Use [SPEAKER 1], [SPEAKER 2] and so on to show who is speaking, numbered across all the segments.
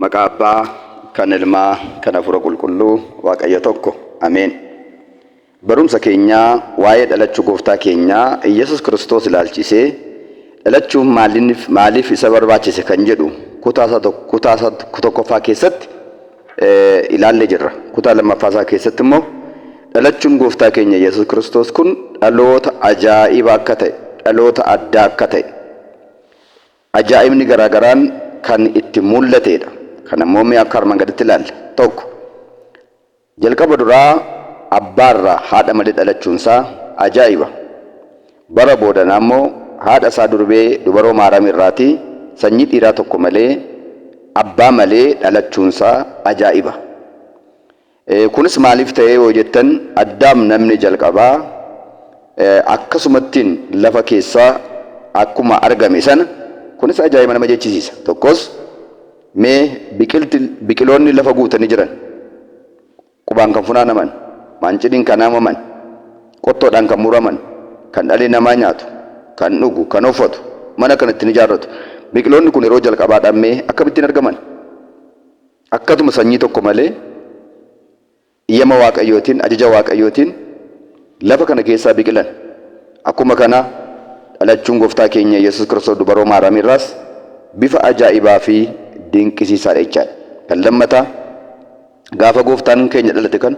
[SPEAKER 1] Maqaa Abbaa, kan Ilmaa, kan Hafuura Qulqulluu, Waaqayyo tokko. Ameen. Barumsa keenyaa waa'ee dhalachuu gooftaa keenyaa Yesus Kiristoos ilaalchisee dhalachuun maaliif isa barbaachise kan jedhu kutaa tokkoffaa keessatti ilaallee jirra. Kutaa lammaffaa keessatti immoo dhalachuun gooftaa keenya Yesus Kiristoos kun dhaloota ajaa'ibaa akka ta'e, dhaloota addaa akka ta'e, ajaa'ibni garaagaraan kan itti mul'atedha. Kan ammoo mee akka armaan gaditti ilaalle tokko, jalqaba duraa abbaarraa haadha malee dhalachuunsaa ajaa'iba. Bara boodanaa immoo haadha isaa durbee dubaroo Maariyaam irraatii sanyii dhiiraa tokko malee abbaa malee dhalachuunsaa ajaa'iba. Kunis maaliif ta'ee yoo jettan, Addaam namni jalqabaa akkasumattiin lafa keessaa akkuma argame sana, kunis ajaa'iba nama jechisiisa. Tokkos mee biqiloonni lafa guutanii jiran, qubaan kan funaanaman, maancidhiin kan haamaman, qottoodhaan kan muraman, kan dhalli namaa nyaatu, kan dhugu, kan uffatu, mana kan ittiin ijaarratu, biqiloonni kun yeroo jalqabaadhaan mee akkamittiin argaman? Akkatuma sanyii tokko malee iyyama Waaqayyootiin, ajaja Waaqayyootiin lafa kana keessaa biqilan. Akkuma kana dhalachuun gooftaa keenya Yesus Kiristoos dubaroo Maariyaam irraas bifa ajaa'ibaa fi dinqisiisaadha jechaadha. Kan lammataa, gaafa gooftaan keenya dhalate kan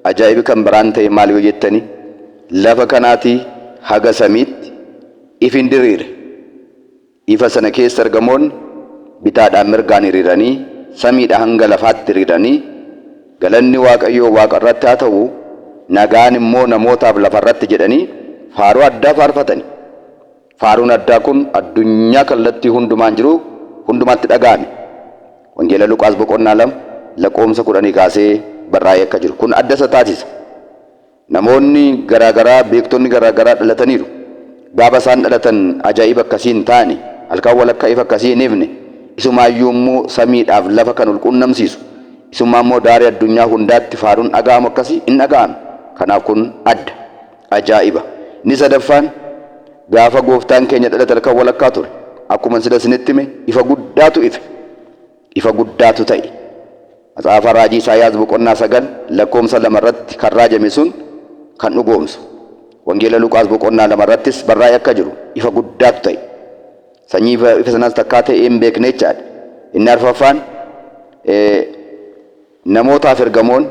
[SPEAKER 1] ajaa'ibi kan biraan ta'e maal yoo jettani, lafa kanaatii haga samiitti ifin diriire. Ifa sana keessa ergamoonni bitaadhaan mirgaan hiriiranii, samiidha hanga lafaatti hiriiranii, galanni Waaqayyoo Waaqa irratti haa ta'u, nagaan immoo namootaaf lafa irratti jedhanii faaruu addaa faarfatani. Faaruun addaa kun addunyaa kallattii hundumaan jiru hundumaatti dhaga'ame. Wangeela Luqaas boqonnaa 2 lakkoofsa 10 kaasee barraa'ee akka jiru kun adda isa taasisa. Namoonni garaagaraa, beektonni garaagaraa dhalataniiru. Gaafa isaan dhalatan ajaa'iba akkasii hin taane, halkan walakkaa ifa akkasii hin ifne, isumaayyuu immoo samiidhaaf lafa kan ulqunnamsiisu, isumaa immoo daarii addunyaa hundaatti faaruun dhaga'amu akkasii hin dhaga'ame. Kanaaf kun adda, ajaa'iba. Inni sadaffaan, gaafa gooftaan keenya dhalate halkan walakkaa ture. Akkuma sida isinitti hime, ifa guddaatu ife, ifa guddaatu ta'e. Matsaafa raajii Isaayyaas boqonnaa 9 lakkoofsa 2 irratti kan raajame sun kan dhugoomsu. Wangeela Luqaas boqonnaa 2 irrattis barraa'ee akka jiru ifa guddaatu ta'e. Sanyii ifa sanaas takkaa ta'ee hin beekne jechaadha. Inni arfaffaan, namootaaf ergamoon,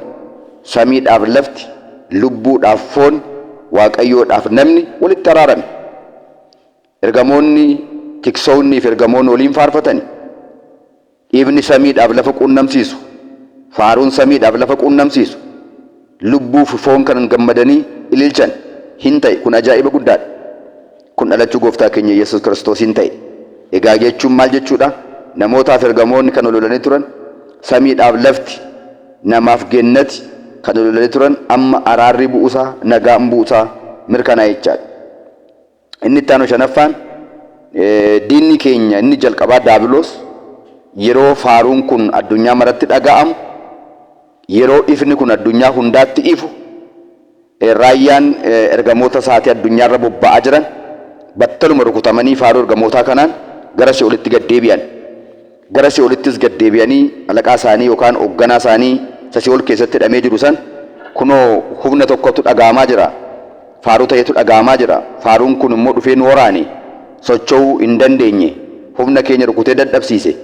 [SPEAKER 1] samiidhaaf lafti, lubbuudhaaf foon, Waaqayyoodhaaf namni walitti araarame. Ergamoonni, tiksoonnii fi ergamoonni waliin faarfatani. Ifni samiidhaaf lafa quunnamsiisu, faaruun samiidhaaf lafa quunnamsiisu, lubbuu fi foon kan gammadanii ililchan hin ta'e. Kun ajaa'iba guddaadha. Kun dhalachuu gooftaa keenya Yesus Kiristoos hin ta'e. Egaa jechuun maal jechuudha? Namootaaf ergamoonni kan ololanii turan, samiidhaaf lafti, namaaf gennati kan ololanii turan, amma araarri bu'uusaa, nagaan bu'uusaa mirkanaa'e jechaadha. Inni itti aanu shanaffaan, diinni keenya inni jalqabaa Daabiloos yeroo faaruun kun addunyaa maratti dhaga'amu, yeroo ifni kun addunyaa hundaatti ifu, raayyaan ergamoota isaatii addunyaarra bobba'aa jiran battaluma rukutamanii faaruu ergamootaa kanaan gara Si'oolitti gad deebi'an. Gara Si'oolittis gad deebi'anii alaqaa isaanii yookaan hoogganaa isaanii isa Si'ool keessatti hidhamee jiru san, kunoo humna tokkotu dhaga'amaa jira, faaruu ta'etu dhaga'amaa jira, faaruun kun immoo dhufee nu waraane, socho'uu hin dandeenye, humna keenya rukutee dadhabsiise,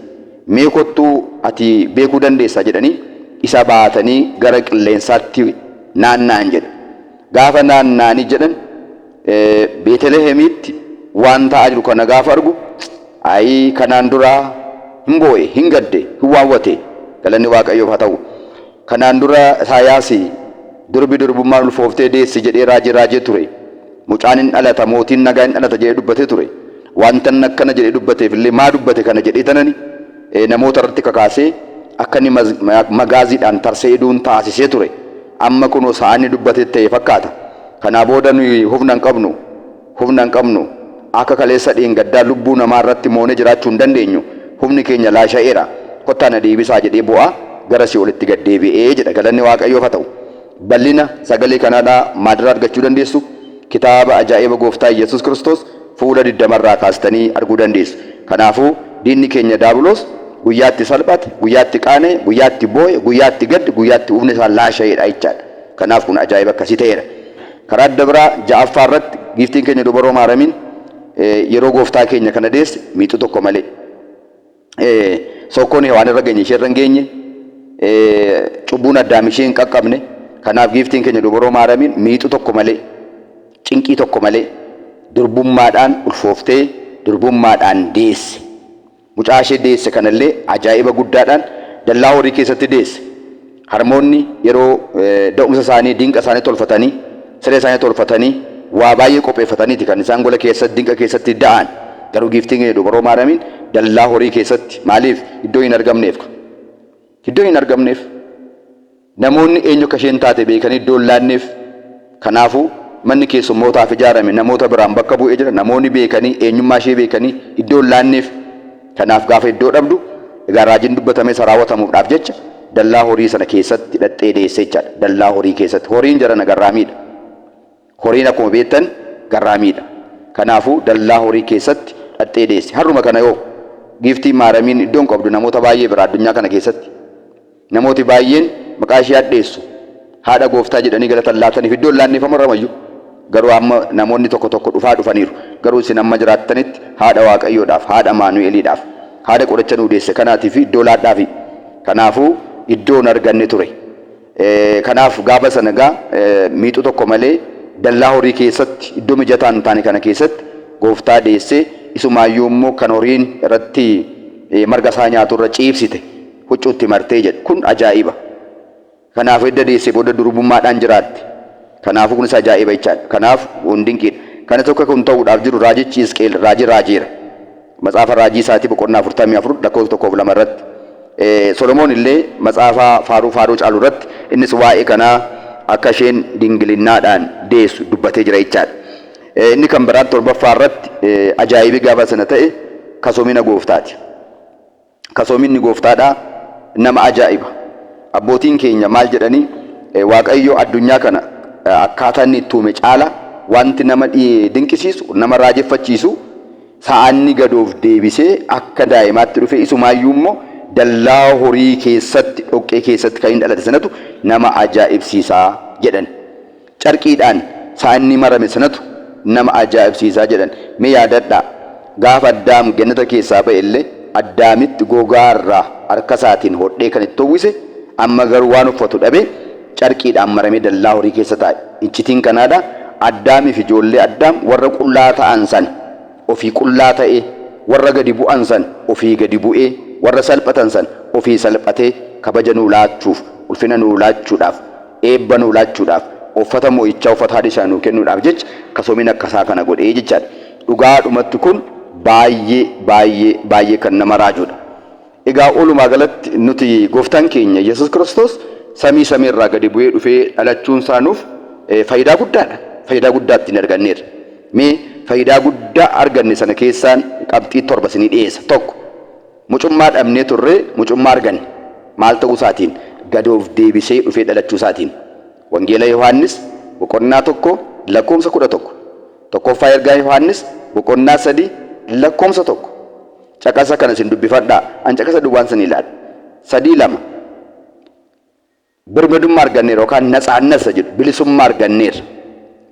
[SPEAKER 1] mee kottuu ati beekuu dandeessa jedhanii isa baatanii gara qilleensaatti naanna'an jedha. Gaafa naanna'anii jedhan, Beetelehemitti waan ta'aa jiru kana gaafa argu, ayii kanaan duraa hin boo'e, hin gadde, hin waawwate. Galanni Waaqayyoof haa ta'u. Kanaan dura Isaayyaas durbi durbummaan ulfooftee deessi jedhee raajee ture. Mucaan hin dhalata, mootiin nagaa hin dhalata jedhee dubbatee ture. Wanta akkana jedhee dubbateef illee maa dubbate kana jedhee tanani namoota irratti kakaasee akka inni magaaziidhaan tarsee duun taasisee ture. Amma kunoo sa'aanni dubbatee ta'e fakkaata. Kanaa booda nuyi humna hin qabnu, akka kaleessa dheengaddaa lubbuu namaa irratti moonee jiraachuu hin dandeenyu. Humni keenya laasha'eera, kottaa na deebisaa jedhee bu'aa gara Si'oolitti gad deebi'ee jedha. Galanni Waaqayyoof haa ta'u. Bal'ina sagalee kanaadhaa maadira argachuu dandeessu? Kitaaba ajaa'iba gooftaa Yesus Kiristoos fuula 20 irraa kaastanii arguu dandeessu. Kanaafuu diinni keenya Daabiloos guyyaatti salphate, guyyaatti qaana'e, guyyaatti boo'e, guyyaatti gadde, guyyaatti humni isaa laasha'eedha jechaadha. Kanaaf kun ajaa'iba akkasii ta'eera. Karaa adda biraa ja'affaa irratti giiftiin keenya dubaroo maaramiin yeroo gooftaa keenya kana deesse miixu tokko malee. Sokkoon waan irra geenye ishee irra hin geenye, cubbuun addaam ishee hin qaqqabne. Kanaaf giiftiin keenya dubaroo maaramiin miixu tokko malee, cinqii tokko malee durbummaadhaan ulfooftee durbummaadhaan deesse. Mucaa ishee deesse kanallee ajaa'iba guddaadhaan dallaa horii keessatti deesse. Harmoonni yeroo da'umsa isaanii dinqa isaanii tolfatanii, siree isaanii tolfatanii, waa baay'ee qopheeffataniiti kan isaan gola keessatti dinqa keessatti da'an. Garuu giiftiin keenya dubaroo maaramiin dallaa horii keessatti maaliif iddoo hin argamneef? Iddoo hin argamneef. Namoonni eenyu akka isheen taate beekanii iddoo hin laanneef. Kanaafuu manni keessummootaaf ijaarame namoota biraan bakka bu'ee jira. Namoonni beekanii eenyummaa ishee beekanii iddoo hin laanneef. Kanaaf gaafa iddoo dhabdu egaa raajiin dubbatame isa raawwatamuudhaaf jecha dallaa horii sana keessatti hidhattee deesse jechaadha. Dallaa horii keessatti horiin jarana garraamiidha. Horiin akkuma beektan garraamiidha. Kanaafuu dallaa horii keessatti hidhattee deesse. Har'uma kana yoo giiftiin maaramiin iddoon qabdu namoota baay'ee bira addunyaa kana keessatti. Namooti baay'een maqaa ishee addeessu. Haadha gooftaa jedhanii galatan laataniif iddoo laanneeffamu ramayyuu. Garuu amma namoonni tokko tokko dhufaniiru. Garuu isin amma jiraattanitti haadha Waaqayyoodhaaf, haadha Maanu'eeliidhaaf, haadha qoricha nuu deesse kanaatiif iddoo laadhaafi. Kanaafuu iddoon arganne ture. Kanaaf gaafa sana gaa miixu tokko malee dallaa horii keessatti iddoo mijataa hin taane kana keessatti gooftaa deessee isumaayyuu immoo kan horiin irratti marga isaa nyaatu irra ciibsite huccuutti martee jedhe. Kun ajaa'iba. Kanaaf edda deessee booda durbummaadhaan jiraatti. Kanaafuu kunis ajaa'iba jechaadha. Kanaaf hundinqiidha. Kana tokko kun ta'uudhaaf jiru raajichi Hisqeel raajii raajeera. Matsaafa raajii isaatii boqonnaa 44 lakkoofsa 1-2 irratti. Solomoon illee matsaafa faaruu caalu irratti innis waa'ee kanaa akka isheen dingilinnaadhaan deessu dubbatee jira jechaadha. Inni kan biraan 7ffaa irratti ajaa'ibi gaafa sana ta'e kasoomina gooftaati. Kasoominni gooftaadhaa nama ajaa'iba. Abbootiin keenya maal jedhanii Waaqayyo addunyaa kana akkaataa inni itti uume caala wanti nama dinqisiisu nama raajeffachiisu sa'aanni gadoof deebisee akka daa'imaatti dhufe isumaayyuu immoo dallaa horii keessatti dhoqqee keessatti kan hin dhalate sanatu nama ajaa'ibsiisaa jedhan. Carqiidhaan sa'aanni marame sanatu nama ajaa'ibsiisaa jedhan. Mee yaadadhaa gaafa Addaam gannata keessaa ba'e illee Addaamitti gogaarraa harka isaatiin hodhee kan itti uwwise amma garuu waan uffatu dhabe carqiidhaan maramee dallaa horii keessa taa'e. Iccitiin kanaadha. Addaamiif ijoollee Addaam warra qullaa ta'an san ofii qullaa ta'e, warra gadi bu'an san ofii gadi bu'ee, warra salphatan san ofii salphatee kabaja nuu laachuuf, ulfina nuu laachuudhaaf, eebba nuu laachuudhaaf, uffata moo'ichaa uffata haadha isaa nuu kennuudhaaf jecha kasoomina akkasaa kana godhee jechaadha. Dhugaadhumatti kun baay'ee kan nama raajuudha. Egaa walumaa galatti nuti gooftaan keenya Yesuus Kiristoos samii irraa gadi bu'ee dhufee dhalachuun isaanuuf faayidaa guddaadha. Faayidaa guddaa ittiin arganneerra. Mee faayidaa guddaa arganne sana keessaan qabxii 7 isinii dhiyeessa. Tokko mucummaa dhabnee turre mucummaa arganne. Maal ta'uu isaatiin? Gadoof deebisee dhufee dhalachuu isaatiin. Wangeela Yohaannis boqonnaa 1 lakkoofsa 11. Tokkoffaa ergaa Yohaannis boqonnaa 3 lakkoofsa 1. Caqasa kana isin dubbifadhaa. An caqasa duwwaan isin ilaala. 3:2 birmadummaa arganneerra yookaan natsaannasa jedhu bilisummaa arganneerra.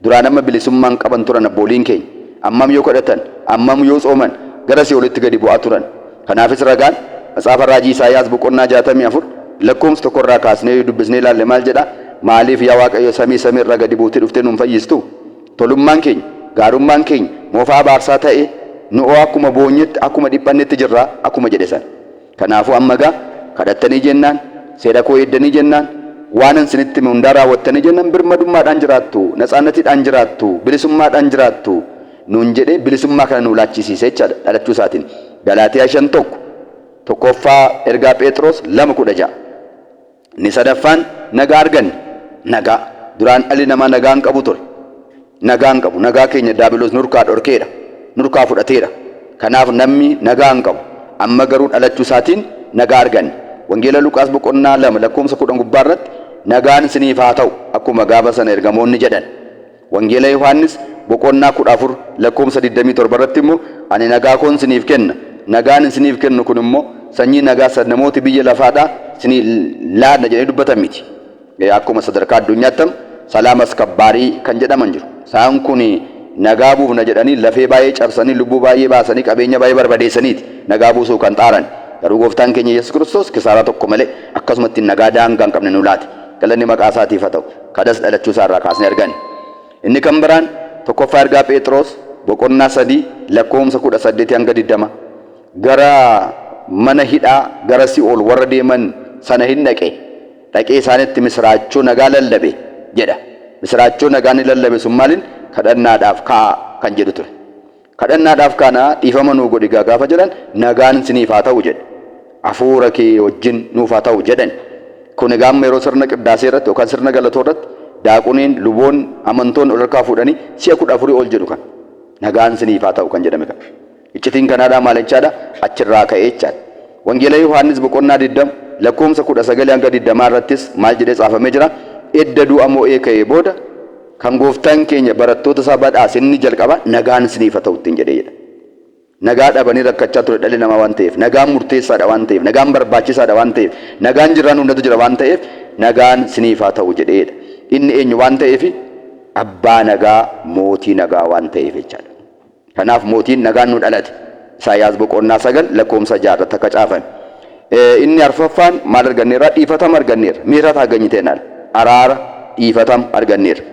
[SPEAKER 1] Duraan amma bilisummaan qaban turan abbooliin keenya ammam yoo kadhatan ammam yoo tsooman gara Si'oolitti gadi bu'aa turan. Kanaafis ragaan matsaafa raajii Isaayyaas boqonnaa 64 lakkoofsa 1 irraa kaasnee dubbisnee ilaalle maal jedha? Maaliif yaa Waaqayyo samii irraa gadi buutee dhuftee nuun fayyistu? Tolummaan keenya gaarummaan keenya moofaa baarsaa ta'e nu akkuma boonyetti akkuma dhiphannetti jirra akkuma jedhe san. Kanaafuu amma gaa kadhattanii jennaan seera koo eeddanii jennaan waan isinitti hundaa raawwattanii jennaan birmadummaadhaan jiraattu, natsaannatiidhaan jiraattu, bilisummaadhaan jiraattu nuun jedhee bilisummaa kana nu laachisiise jechaadha dhalachuu isaatiin. Galaatiyaa 5:1 tokkoffaa ergaa Phexros 2:16 ni sadaffaan nagaa arganne. Nagaa duraan dhalli namaa nagaa hin qabu ture. Nagaa hin qabu. Nagaa keenya daabiloos nurkaa dhorkeedha. Nurkaa fudhateedha. Kanaaf namni nagaa hin qabu. Amma garuu dhalachuu isaatiin nagaa arganne. Wangeela Luqaas boqonnaa 2 lakkoofsa 10 gubbaarratti nagaan isiniif haa ta'u akkuma gaafa sana ergamoonni jedhan. Wangeela Yohaannis boqonnaa 14 lakkoofsa 27 irratti immoo ani nagaa koon isiniif kenna. Nagaan isiniif kennu kun immoo sanyii nagaa san namooti biyya lafaadhaa isinii laadna jedhanii dubbatan miti. Akkuma sadarkaa addunyaattam salaamas kabbaarii kan jedhaman jiru. Isaan kun nagaa buufna jedhanii lafee baay'ee cabsanii lubbuu baay'ee baasanii qabeenya baay'ee barbadeessaniiti nagaa buusuu kan xaaran. Garuu gooftaan keenya Yesuus Kiristoos kisaaraa tokko malee akkasumatti nagaa daangaa hin qabne nu laate. Galanni maqaa isaatiif haa ta'u. Kadas dhalachuu isaa irraa kaasnee argani. Inni kan biraan tokkoffaa ergaa Phexros boqonnaa 3 lakkoofsa 18 hanga 20 gara mana hidhaa gara Si'ool warra deeman sana hin dhaqee isaanitti misraachoo nagaa lallabe jedha. Misraachoo nagaa ni lallabe sun maaliin kadhannaadhaaf ka'a kan jedhu ture. Kadhannaadhaaf kana dhiifama nuu godhi gaafa jedhan nagaan siniif haa ta'u jedhe. Hafuura kee wajjin nuuf haa ta'u jedhan. Kun egaa yeroo sirna qiddaasee irratti yookaan sirna galatoo irratti daaqoniin luboon amantoon olirkaa fuudhanii si'a 14 ol jedhu kan nagaan siniif haa ta'u kan jedhame kan. Iccitiin kanaadhaa maal jechaadha achirraa ka'ee jechaadha. Wangeela Yohaannis boqonnaa 20 lakkoofsa 19 hanga 20 irrattis maal jedhee caafamee jira. Edda du'a mo'ee ka'ee booda kan gooftaan keenya barattoota isaa badhaase inni jalqaba nagaan siniif haa ta'u ittiin jedhee jedha. Nagaa dhabanii rakkachaa ture dhalli namaa waan ta'eef nagaan murteessaadha waan ta'eef nagaan barbaachisaadha waan ta'eef nagaan jiraan hundatu jira waan ta'eef nagaan siniif haa ta'u jedheedha. Inni eenyu waan ta'eef abbaa nagaa mootii nagaa waan ta'eef jechaadha. Kanaaf mootiin nagaan nu dhalate. Isaayyaas boqonnaa 9 lakkoofsa 6 irratti akka caafame. Inni arfaffaan maal arganneerra dhiifatama arganneerra. Miirata haganyiteenaal araara dhiifatama arganneerra.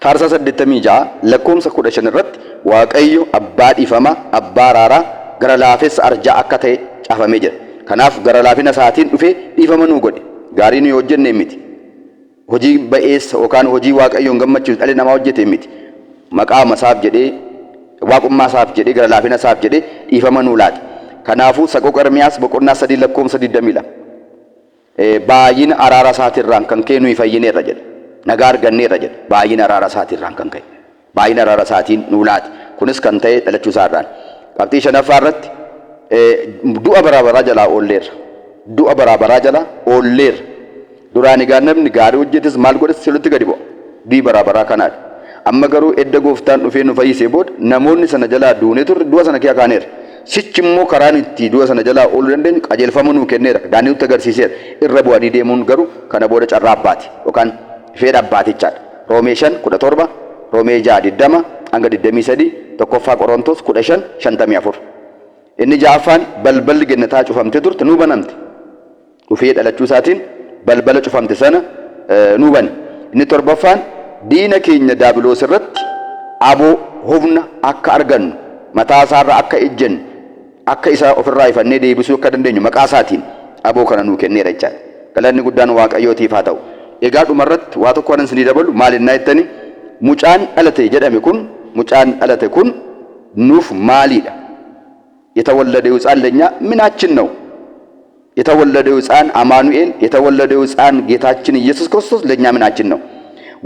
[SPEAKER 1] Faarsaa 86 lakkoofsa 15 irratti Waaqayyo abbaa dhiifama abbaa araaraa gara laafessa arjaa akka ta'e caafamee jira. Kanaaf gara laafina isaatiin dhufee dhiifama nuu godhe. Gaarii nu hojjenne miti. Hojii ba'eessa yookaan hojii Waaqayyoon gammachiisu dhalli namaa hojjete miti. Maqaa masaaf jedhee waaqummaa isaaf jedhee gara laafina isaaf jedhee dhiifama nuu laate. Kanaafuu Saqooqa Ermiyaas boqonnaa 3 lakkoofsa 22 baay'ina araara isaatirraan kan ka'e nuyi fayyineerra jedha. Nagaa arganneerra jedha. Baay'ina araara isaatirraan kan ka'e. Baay'ina araara isaatiin nuu laate. Kunis kan ta'e dhalachuu isaarraan. Qabxii 5ffaa irratti du'a baraabaraa jalaa oolleerra. Du'a baraabaraa jalaa oolleerra. Duraan egaa namni gaarii hojjetes maal godhes sirriitti gadi bu'a. Du'i baraabaraa kanaadha. Amma garuu edda gooftaan dhufee nu fayyisee booda namoonni sana jalaa duunee turre du'a sana kee kaaneera. Sichi immoo karaan itti du'a sana jalaa ooluu dandeenyu qajeelfama nuu kenneera. Daandii nutti agarsiiseera. Irra bu'anii deemuun garuu kana booda carraa abbaati yookaan fedha abbaatichaadha. Roomee 5:17 Roomee 6:20 hanga 23 tokkoffaa Qorontos 15:54. Inni ja'affaan balballi gannataa cufamtee turte nuu banamte. Dhufee dhalachuu isaatiin balbala cufamte sana nuu bane. Inni torbaffaan diina keenya daabiloos irratti aboo humna akka argannu mataa isaarraa akka ejjennu akka isaa ofirraa ifannee deebisuu akka dandeenyu maqaa isaatiin aboo kana nuu kenneera jechaadha. Galanni guddaan Waaqayyootiif haa ta'u. Egaa dhumarratti waa tokko anan sinii dabalu maalinnaa jettanii mucaan dhalate jedhame kun mucaan dhalate kun nuuf maaliidha? የተወለደው ሕፃን ለኛ ምናችን ነው? የተወለደው ሕፃን አማኑኤል የተወለደው ሕፃን ጌታችን ኢየሱስ ክርስቶስ ለኛ ምናችን ነው?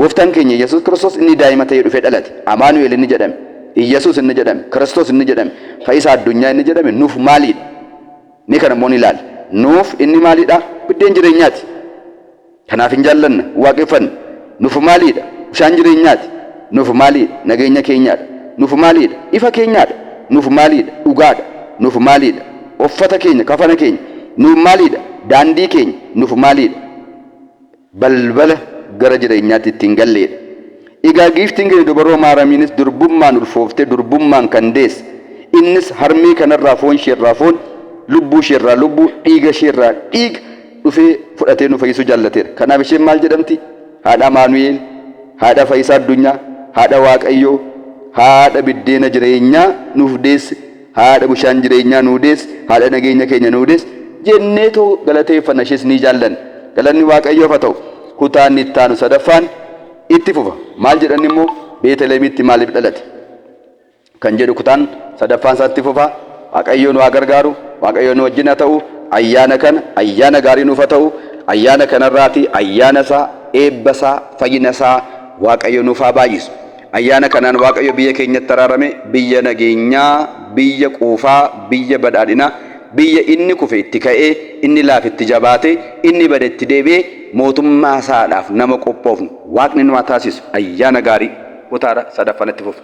[SPEAKER 1] ጎፍታን ከኛ ኢየሱስ ክርስቶስ እኒ ዳይመተ ይዱ ፈደለት አማኑኤል እኒ ጀደም ኢየሱስ እኒ ጀደም ክርስቶስ እኒ ጀደም ፈይሳ አዱኛ እኒ ጀደም ኑፍ ማሊድ ኒከነ ሞን ይላል ኑፍ እኒ ማሊዳ ብደን ጅረኛት ከናፍን ጃለን ዋቅፈን ኑፍ ማሊድ ሻን ጅረኛት ኑፍ ማሊድ ነገኛ ከኛት ኑፍ ማሊድ ኢፈ ከኛት ኑፍ ማሊድ ኡጋድ ኑፍ ማሊድ ኦፈተ ከኛ ከፈነ ከኛ ኑፍ ማሊድ ዳንዲ ከኛ ኑፍ ማሊድ በልበለ gara jireenyaatti ittiin galleedha. Egaa giiftiin gadi dubaroo maaramiinis durbummaan ulfoofte durbummaan kan deesse innis harmee kanarraa foon isheerraa foon lubbuu isheerraa lubbuu dhiiga isheerraa dhiiga dhufee fudhatee nu fayyisuu jaallateera. Kanaaf isheen maal jedhamti? Haadha Amaanu'eel, haadha Fayyisaa Addunyaa, haadha Waaqayyoo, haadha biddeena jireenyaa nuuf deesse, haadha bishaan jireenyaa nuu deesse, haadha nageenya keenya nuu deesse jenneetoo galateeffanna ishees ni jaallanna. Galanni Waaqayyoof haa ta'u. Kutaan ittaanu sadaffaan itti fufa. Maal jedhan immoo Beetelemitti maaliif dhalate kan jedhu kutaan sadaffaan isaatti fufa. Waaqayyoon waa gargaaru, Waaqayyoon wajjin haa ta'u, ayyaana kana ayyaana gaarii nuuf haa ta'u, ayyaana kanarraati ayyaana isaa, eebba isaa, fayyina isaa Waaqayyo nuuf haa baay'isu. Ayyaana kanaan Waaqayyo biyya keenyatti araarame biyya nageenyaa, biyya quufaa, biyya badhaadhinaa, biyya inni kufe itti ka'ee, inni laaf itti jabaate, inni bade itti deebi'ee mootummaa isaadhaaf nama qophoofnu Waaqni nu haa taasisu ayyaana gaarii kutaadha sadaffaan itti fufa.